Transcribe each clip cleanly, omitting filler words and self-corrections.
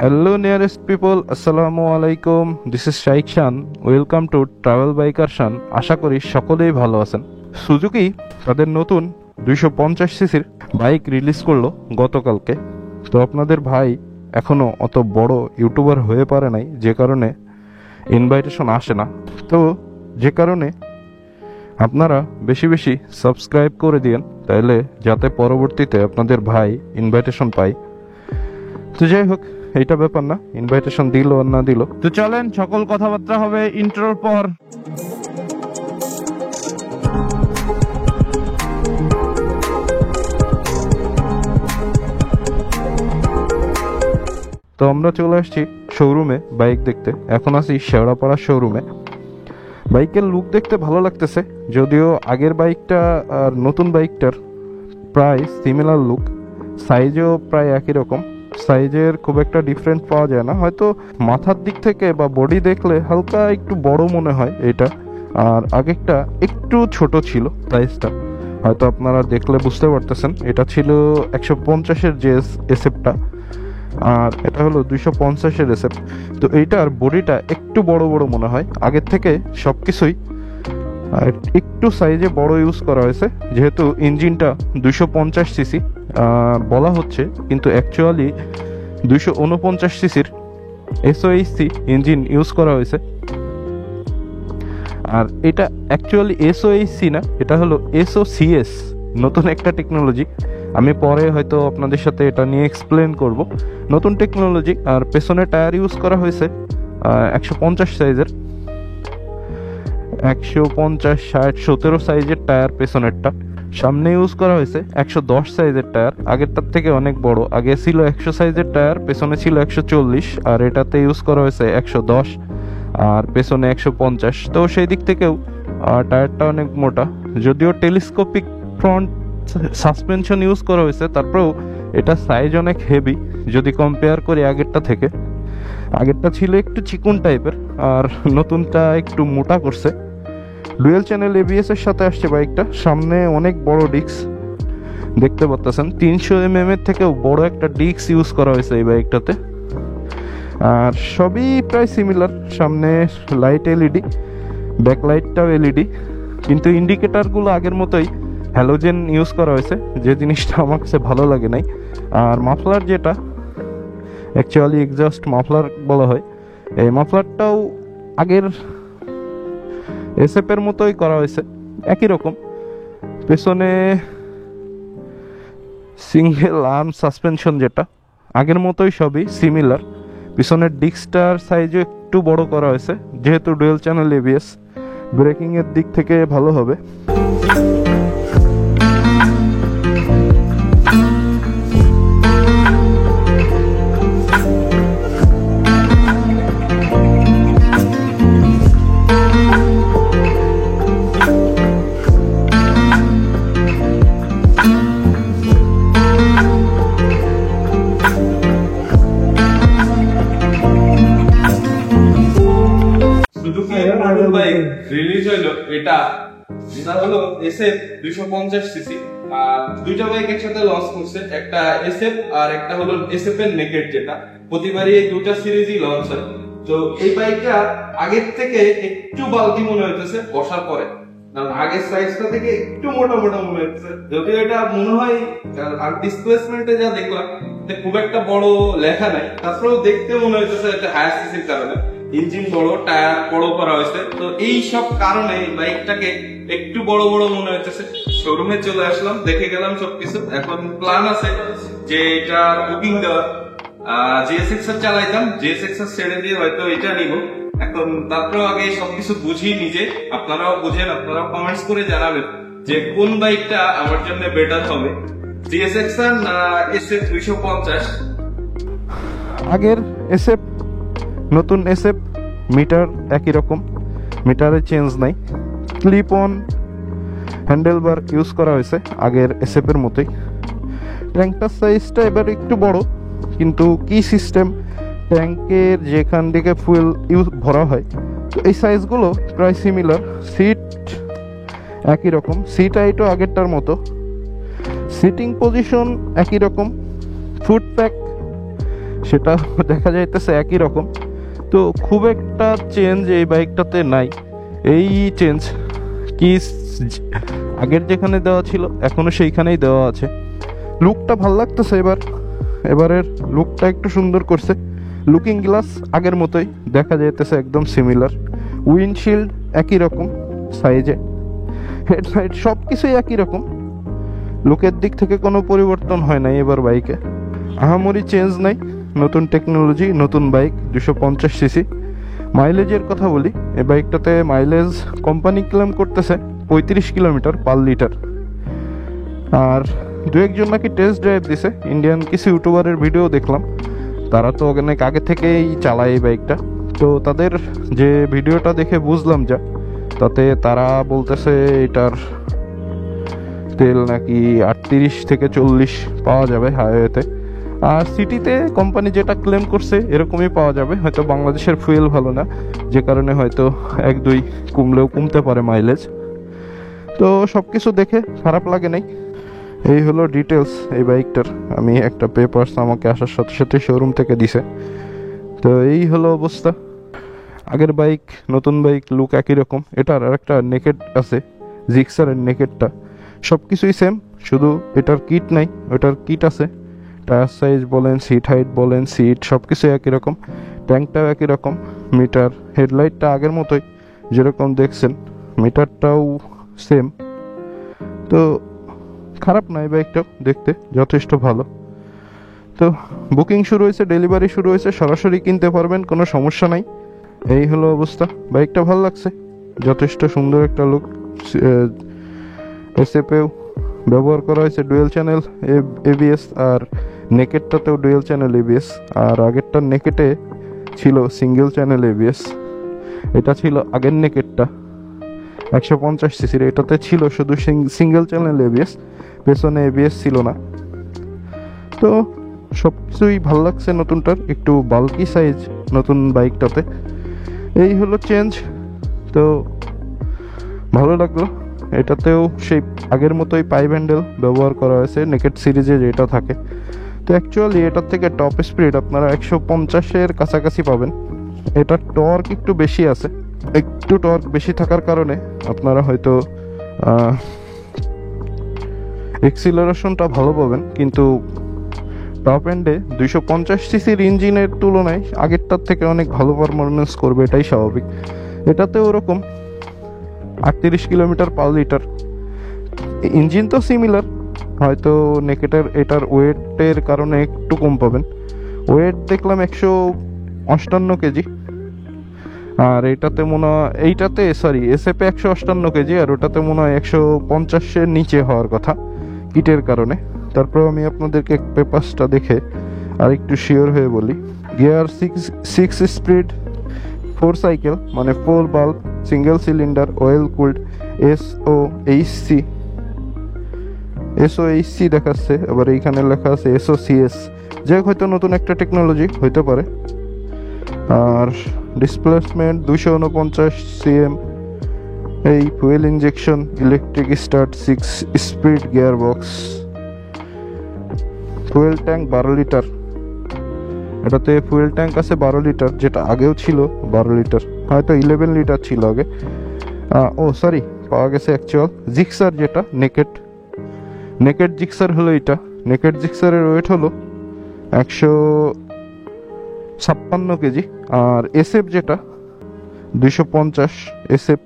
Hello, nearest people. Assalamu alaikum. This is Shaikh Shan. Welcome to Travel Biker Shan. আশা করি সকলেই ভালো আছেন। Suzuki তাদের নতুন 250 সিসির বাইক রিলিজ করলো গতকালকে। তো আপনাদের ভাই এখনো অত বড় ইউটিউবার হয়ে পারে নাই, যে কারণে ইনভাইটেশন আসে না। তো যে কারণে আপনারা বেশি বেশি সাবস্ক্রাইব করে দিয়েন, তাইলে যাতে পরবর্তীতে আপনাদের ভাই ইনভাইটেশন পায়। তো যাই হোক, এইটা ব্যাপার না, ইনভাইটেশন দিল আর না দিল। তো চলেন, সকল কথাবার্তা হবে ইন্ট্রোর পর। তো আমরা চলে আসছি শোরুমে বাইক দেখতে। এখন আছি শেওড়াপাড়া শোরুমে। বাইকের লুক দেখতে ভালো লাগতেছে, যদিও আগের বাইকটা আর নতুন বাইকটার প্রায় সিমিলার লুক, সাইজও প্রায় একই রকম। সাইজের খুব একটা ডিফারেন্ট পাওয়া যায় না, হয়তো মাথার দিক থেকে বা বডি দেখলে হালকা একটু বড় মনে হয় এটা, আর আগেরটা একটু ছোট ছিল সাইজটা, হয়তো আপনারা দেখলে বুঝতে পারতেছেন। এটা ছিল 150-এর যে এসএফটা, আর এটা হলো 250-এর এসএফ। তো এইটার বডিটা একটু বড় বড় মনে হয় আগের থেকে, সব কিছুই একটু সাইজে বড় ইউজ করা হয়েছে, যেহেতু ইঞ্জিনটা 250 সিসি বলা হচ্ছে, কিন্তু অ্যাকচুয়ালি 249 সিসির এসওএইচসি ইঞ্জিন ইউজ করা হয়েছে। আর এটা অ্যাকচুয়ালি এসওএইচসি না, এটা হলো এসওসিএস, নতুন একটা টেকনোলজি। আমি পরে হয়তো আপনাদের সাথে এটা নিয়ে এক্সপ্লেন করব। নতুন টেকনোলজি। আর পেছনে টায়ার ইউজ করা হয়েছে 150 সাইজের, 150, 60, 17 সাইজের টায়ার পেছনেরটা। সামনে ইউজ করা হয়েছে 110 সাইজের টায়ার, আগেরটার থেকে অনেক বড়। আগে ছিল 100 সাইজের টায়ার, পেছনে ছিল 140, আর এটাতে ইউজ করা হয়েছে 110 আর পেছনে 150। তো সেই দিক থেকেও টায়ারটা অনেক মোটা, যদিও টেলিস্কোপিক ফ্রন্ট সাসপেনশন ইউজ করা হয়েছে, তারপরেও এটা সাইজ অনেক হেভি যদি কম্পেয়ার করি আগেরটা থেকে। আগেরটা ছিল একটু চিকুন টাইপের, আর নতুনটা একটু মোটা করছে। ডুয়েল চ্যানেল এবিএস এর সাথে আসছে বাইকটা। সামনে অনেক বড় ডিস্ক দেখতে পাচ্ছেন, 300 mm এর থেকেও বড় একটা ডিস্ক ইউজ করা হয়েছে এই বাইকটাতে। আর সবই প্রায় সিমিলার। সামনে লাইট এলইডি, ব্যাকলাইটটাও এলইডি, কিন্তু ইন্ডিকেটারগুলো আগের মতোই হ্যালোজেন ইউজ করা হয়েছে, যে জিনিসটা আমার কাছে ভালো লাগে নাই। আর মাফলার, যেটা অ্যাকচুয়ালি এক্সস্ট মাফলার বলা হয়, এই মাফলারটাও আগের এসএফের মতোই করা হয়েছে, একই রকম। পেছনে সিঙ্গেল আর্ম সাসপেনশন, যেটা আগের মতোই, সবই সিমিলার। পিছনের ডিস্কটার সাইজও একটু বড় করা হয়েছে, যেহেতু ডুয়েল চ্যানেল এবিএস। ব্রেকিংয়ের দিক থেকে ভালো হবে। রিলিজ হইলো এটা হলো এসএফ 250 সিসি। আর দুইটা বাইক একসাথে লঞ্চ করছে, একটা এসএফ আর একটা হলো এসএফ এর নেকেড, যেটা প্রতিবারই এই দুইটা সিরিজই লঞ্চ হয়। তো এই বাইকটা আগের থেকে একটু বালকি মনে হইতেছে বসার পরে, কারণ আগের সাইজটা থেকে একটু মোটা মোটা মনে হচ্ছে। যদিও এটা মনে হয়, আর ডিসপ্লেসমেন্টে যা দেখলাম খুব একটা বড় লেখা নাই, তারপরেও দেখতে মনে হইতেছে এটা হায়ার সিসির কারণে। ইঞ্জিন বড়, টায়ার বড় করা হয়েছে, তো এই সব কারণে বাইকটাকে একটু বড় বড় মনে হইতেছে। শোরুমে চলে আসলাম, দেখে গেলাম সবকিছু। এখন প্ল্যান আছে যে এটা বুকিং দেওয়ার। জিএসএক্স এর চালাইতাম, জিএসএক্স এর ছেড়ে দিয়ে হয়তো এটা নিব এখন। তারপরেও আগে সবকিছু বুঝি নিজে, আপনারাও বুঝেন, আপনারাও কমেন্টস করে জানাবেন যে কোন বাইকটা আমার জন্য বেটার হবে, জিএসএক্স আর না এসএফ 250। আগের এসএফ, নতুন এসএফ, মিটার একই রকম, মিটারে চেঞ্জ নাই। ক্লিপ অন হ্যান্ডেলবার ইউজ করা হয়েছে আগের এসএফের মতোই। ট্যাঙ্কটার সাইজটা এবার একটু বড়, কিন্তু কি সিস্টেম, ট্যাঙ্কের যেখান থেকে ফুয়েল ইউজ ভরা হয়, তো এই সাইজগুলো প্রায় সিমিলার। সিট একই রকম, সিট হাইটও আগেরটার মতো, সিটিং পজিশন একই রকম, ফুট প্যাক সেটা দেখা যাইতেছে একই রকম। তো খুব একটা চেঞ্জ এই বাইকটাতে নাই। এই চেঞ্জ কি আগের যেখানে দেওয়া ছিল এখনো সেইখানেই দেওয়া আছে। লুকটা ভাল লাগতেছে এবারের লুকটা একটু সুন্দর করছে। লুকিং গ্লাস আগের মতোই দেখা যাইতেছে, একদম সিমিলার। উইন্ডশিল্ড একই রকম সাইজে, হেডলাইট সব কিছুই একই রকম। লুকের দিক থেকে কোনো পরিবর্তন হয় নাই এবার বাইকে, আহামরি চেঞ্জ নাই। নতুন টেকনোলজি, নতুন বাইক, 250 সিসি। মাইলেজের কথা বলি, এই বাইকটাতে মাইলেজ কোম্পানি ক্লেম করতেছে 35 কিলোমিটার পার লিটার। আর দু একজন নাকি টেস্ট ড্রাইভ দিছে, ইন্ডিয়ান কিছু ইউটিউবারের ভিডিও দেখলাম, তারা তো অনেক আগে থেকেই চালায় এই বাইকটা। তো তাদের যে ভিডিওটা দেখে বুঝলাম যা, তাতে তারা বলতেছে এটার তেল নাকি 38 থেকে 40 পাওয়া যাবে হাইওয়েতে। আর সিটিতে কোম্পানি যেটা ক্লেম করছে এরকমই পাওয়া যাবে। হয়তো বাংলাদেশের ফুয়েল ভালো না, যে কারণে হয়তো 1-2 কমতে পারে মাইলেজ। তো সব কিছু দেখে খারাপ লাগে নাই। এই হলো ডিটেলস এই বাইকটার। আমি একটা পেপারস আমাকে আসার সাথে সাথে শোরুম থেকে দিছে। তো এই হলো অবস্থা। আগের বাইক নতুন বাইক লুক একই রকম। এটার আর একটা নেকেড আছে, জিক্সারের নেকেডটা, সব কিছুই সেম, শুধু এটার কিট নাই, ওটার কিট আছে। টায়ার সাইজ বলেন, সিট হাইট বলেন, সিট সব কিছু একই রকম। ট্যাঙ্কটাও একই রকম। মিটার, হেডলাইটটা আগের মতোই যেরকম দেখছেন, মিটারটাও সেম। তো খারাপ নয়, বাইকটাও দেখতে যথেষ্ট ভালো। তো বুকিং শুরু হয়েছে, ডেলিভারি শুরু হয়েছে, সরাসরি কিনতে পারবেন, কোনো সমস্যা নাই। এই হলো অবস্থা। বাইকটা ভালো লাগছে, যথেষ্ট সুন্দর একটা লুক। এসএপেও ব্যবহার করা হয়েছে ডুয়েল চ্যানেল এবিএস, আর নেকেটটাতেও ডুয়েল চ্যানেল এবিএস। আর আগেরটার নেকেটে ছিল সিঙ্গেল চ্যানেল এবিএস। এটা ছিল আগের নেকেটটা 150 সিসির, এটাতে ছিল শুধু সিঙ্গেল চ্যানেল এবিএস, পেছনে এবিএস ছিল না। তো সব কিছুই ভালো লাগছে নতুনটার, একটু বাল্কি সাইজ নতুন বাইকটাতে। এই হলো চেঞ্জ। তো ভালো লাগলো। এটাতেও সেই আগের মতোই পাইপ হ্যান্ডেল ব্যবহার করা হয়েছে নেকেট সিরিজে যেটা থাকে। তো অ্যাকচুয়ালি এটার থেকে টপ স্পিড আপনারা 150-এর কাছাকাছি পাবেন। এটার টর্ক একটু বেশি আছে, একটু টর্ক বেশি থাকার কারণে আপনারা হয়তো এক্সিলারেশনটা ভালো পাবেন, কিন্তু টপ এন্ডে 250 সিসির ইঞ্জিনের তুলনায় আগেরটার থেকে অনেক ভালো পারফরমেন্স করবে, এটাই স্বাভাবিক। এটাতেও ওরকম 38 কিলোমিটার পার লিটার। ইঞ্জিন তো সিমিলার, হয়তো নেকেটের এটার ওয়েটের কারণে একটু কম পাবেন। ওয়েট দেখলাম 158 কেজি, আর এইটাতে মনে হয় এসএপে 158 কেজি, আর ওটাতে মনে হয় 150-এর নিচে হওয়ার কথা কিটের কারণে। তারপর আমি আপনাদেরকে পেপারসটা দেখে আর একটু শিওর হয়ে বলি। গিয়ার 6 স্পিড, 4 সাইকেল, মানে 4 বাল্ব, single cylinder, oil cooled, SOHC দেখাচ্ছে, আবার এইখানে লেখা আছে এসওসিএস। যাই হোক, হয়তো নতুন একটা টেকনোলজি হইতে পারে। আর ডিসপ্লেসমেন্ট 249 সিএম। এই fuel injection, electric start, 6 speed gear box. Fuel tank 12 litre. এটাতে ফুয়েল ট্যাঙ্ক আছে 12 লিটার, যেটা আগেও ছিল 12 লিটার, হয়তো 11 লিটার ছিল আগে। পাওয়া গেছে অ্যাকচুয়াল জিক্সার, যেটা নেকেট জিক্সার হলো এটা। নেকেট জিক্সারের ওয়েট হলো 156 কেজি। আর এসএফ যেটা 250 এসএফ,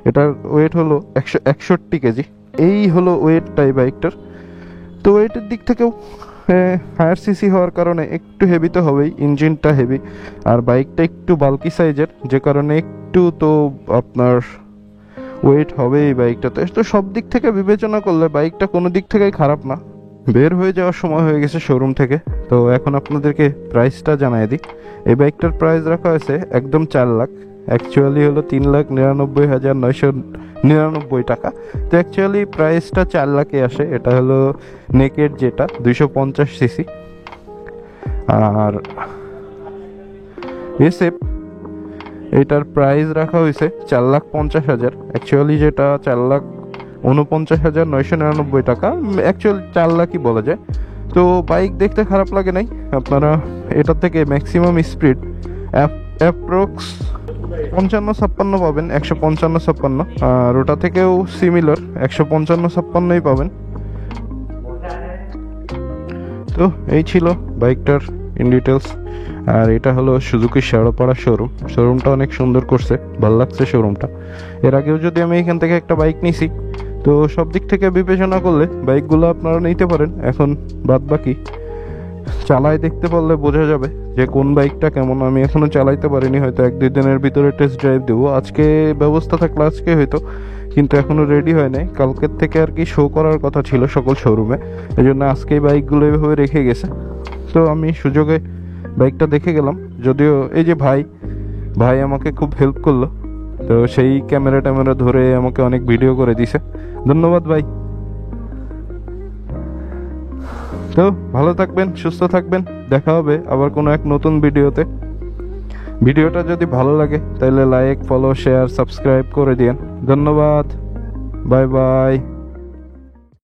এটার ওয়েট হলো 161 কেজি। এই হলো ওয়েটটা এই বাইকটার। তো ওয়েটের দিক থেকেও হায়ার সিসি হওয়ার কারণে একটু হেভি তো হবেই, ইঞ্জিনটা হেভি, আর বাইকটা একটু বাল্কি সাইজের, যে কারণে একটু তো আপনার ওয়েট হবে এই বাইকটাতে। তো সব দিক থেকে বিবেচনা করলে বাইকটা কোনো দিক থেকেই খারাপ না। বের হয়ে যাওয়ার সময় হয়ে গেছে শোরুম থেকে, তো এখন আপনাদেরকে প্রাইসটা জানাই দিই। এই বাইকটার প্রাইস রাখা হয়েছে একদম 4 লাখ, অ্যাকচুয়ালি হলো 3,99,999 টাকা। তো অ্যাকচুয়ালি প্রাইসটা 4 লাখে আসে। এটা হলো নেকেট, যেটা 250 সিসি। আর এসএফ, এটার প্রাইস রাখা হয়েছে 4,50,000, অ্যাকচুয়ালি যেটা 4,49,999 টাকা, অ্যাকচুয়ালি 4 লাখই বলা যায়। তো বাইক দেখতে খারাপ লাগে নাই, আপনারা এটা থেকে ম্যাক্সিমাম স্পিড অ্যাপ্রক্স 55-56 পাবেন, 155-56, আর ওটা থেকেও সিমিলার 155-56ই পাবেন। তো এই ছিল বাইকটার ইন ডিটেলস। আর এটা হলো সুজুকি শেরোপাড়া শোরুমটা অনেক সুন্দর করছে, ভালো লাগছে শোরুমটা। এর আগেও যদি আমি এখান থেকে একটা বাইক নিছি, তো সব দিক থেকে বিবেচনা করলে বাইকগুলো আপনারা নিতে পারেন। এখন বাদ বাকি চালায় দেখতে পারলে বোঝা যাবে যে কোন বাইকটা কেমন। আমি এখনো চালাইতে পারিনি, হয়তো 1-2 দিনের ভিতরে টেস্ট ড্রাইভ দেবো। আজকে ব্যবস্থা থাকলে আজকে হয়তো, কিন্তু এখনো রেডি হয় নাই। কালকের থেকে আর কি শো করার কথা ছিল সকল শোরুমে, এই জন্য আজকেই বাইকগুলো এভাবে রেখে গেছে। তো আমি সুযোগে বাইকটা দেখে গেলাম। যদিও এই যে ভাই আমাকে খুব হেল্প করলো, তো সেই ক্যামেরা ট্যামেরা ধরে আমাকে অনেক ভিডিও করে দিছে, ধন্যবাদ ভাই। তো ভালো থাকবেন, সুস্থ থাকবেন, দেখা হবে আবার কোনো এক নতুন ভিডিওতে। ভিডিওটা যদি ভালো লাগে তাহলে লাইক, ফলো, শেয়ার, সাবস্ক্রাইব করে দিন। ধন্যবাদ, বাই বাই।